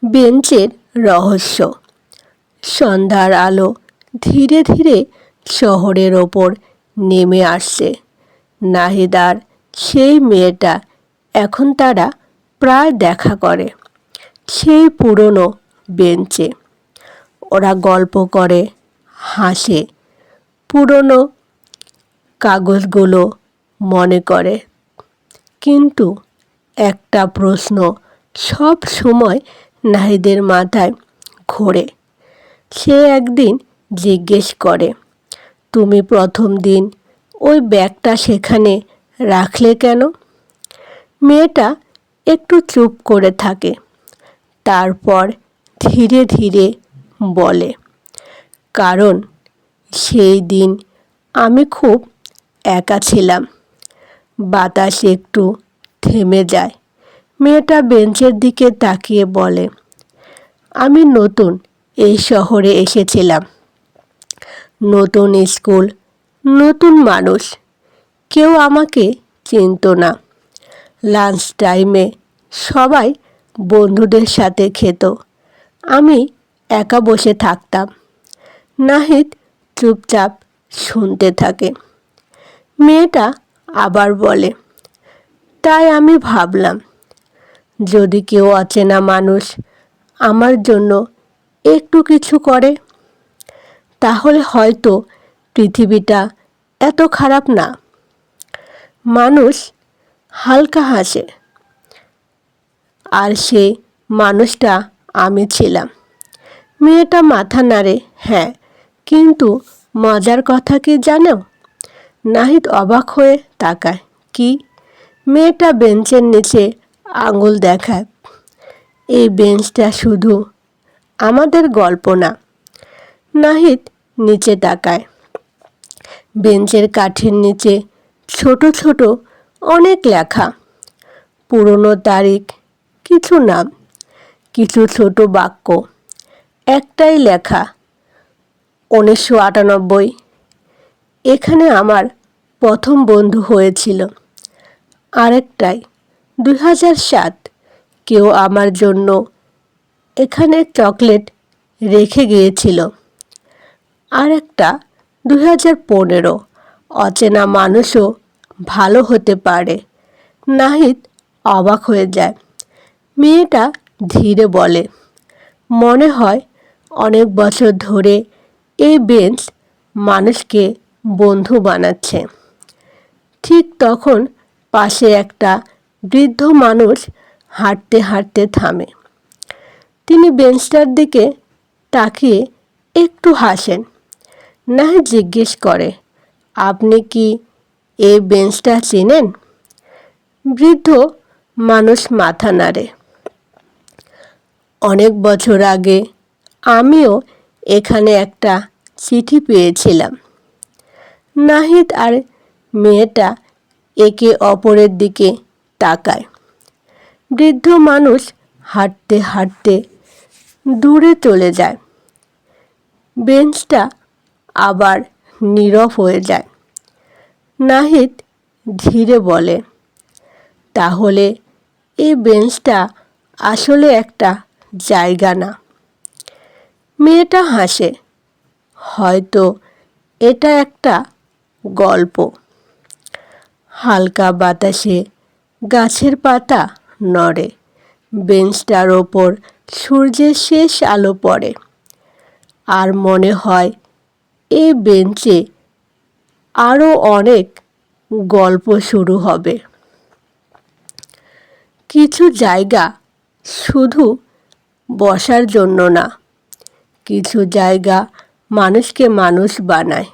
বেঞ্চের রহস্য। সন্ধ্যার আলো ধীরে ধীরে শহরের ওপর নেমে আসছে। নাহিদার সেই মেয়েটা এখন তারা প্রায় দেখা করে সেই পুরনো বেঞ্চে। ওরা গল্প করে, হাসে, পুরনো কাগজগুলো মনে করে। কিন্তু একটা প্রশ্ন সব সময় নাহিদের মাথায় ঘোরে। সে একদিন জিজ্ঞেস করে, তুমি প্রথম দিন ওই ব্যাগটা সেখানে রাখলে কেন? মেয়েটা একটু চুপ করে থাকে, তারপর ধীরে ধীরে বলে, কারণ সেই দিন আমি খুব একা ছিলাম। বাতাস একটু থেমে যায়। মেয়েটা বেঞ্চের দিকে তাকিয়ে বলে, আমি নতুন এই শহরে এসেছিলাম। নতুন স্কুল, নতুন মানুষ, কেউ আমাকে চিনত না। লাঞ্চ টাইমে সবাই বন্ধুদের সাথে খেত, আমি একা বসে থাকতাম। নাহিদ চুপচাপ শুনতে থাকে। মেয়েটা আবার বলে, তাই আমি ভাবলাম, যদি কেউ অচেনা মানুষ আমার জন্য একটু কিছু করে, তাহলে হয়তো পৃথিবীটা এত খারাপ না। মানুষ হালকা হাসে, আর সেই মানুষটা আমি ছিলাম। মেয়েটা মাথা নাড়ে, হ্যাঁ, কিন্তু মজার কথা কি জানো? নাহিদ অবাক হয়ে তাকায়। কি? মেয়েটা বেঞ্চের নিচে আঙুল দেখায়। এই বেঞ্চটা শুধু আমাদের গল্প না। নাহিদ নিচে তাকায়। বেঞ্চের কাঠের নিচে ছোট ছোট অনেক লেখা, পুরনো তারিখ, কিছু নাম, কিছু ছোট বাক্য। একটাই লেখা, 1998, এখানে আমার প্রথম বন্ধু হয়েছিল। আরেকটাই, 2007, কেউ আমার জন্য এখানে চকলেট রেখে গিয়েছিল। আরেকটা, 2015, অচেনা মানুষও ভালো হতে পারে। নাহিদ অবাক হয়ে যায়। মেয়েটা ধীরে বলে, মনে হয় অনেক বছর ধরে এই বেঞ্চ মানুষকে বন্ধু বানাচ্ছে। ঠিক তখন পাশে একটা বৃদ্ধ মানুষ হাঁটতে হাঁটতে থামে। তিনি বেঞ্চটার দিকে তাকিয়ে একটু হাসেন। নাহিদ জিজ্ঞেস করে, আপনি কি এই বেঞ্চটা চেনেন? বৃদ্ধ মানুষ মাথা নাড়ে। অনেক বছর আগে আমিও এখানে একটা চিঠি পেয়েছিলাম। নাহিদ আর মেয়েটা একে অপরের দিকে তাকায়। বৃদ্ধ মানুষ হাঁটতে হাঁটতে দূরে চলে যায়। বেঞ্চটা আবার নীরব হয়ে যায়। নাহিদ ধীরে বলে, তাহলে এই বেঞ্চটা আসলে একটা জায়গা না। মেয়েটা হাসে, হয়তো এটা একটা গল্প। হালকা বাতাসে গাছের পাতা নড়ে। বেঞ্চটার ওপর সূর্যের শেষ আলো পড়ে। আর মনে হয় এই বেঞ্চে আরও অনেক গল্প শুরু হবে। কিছু জায়গা শুধু বসার জন্য না, কিছু জায়গা মানুষকে মানুষ বানায়।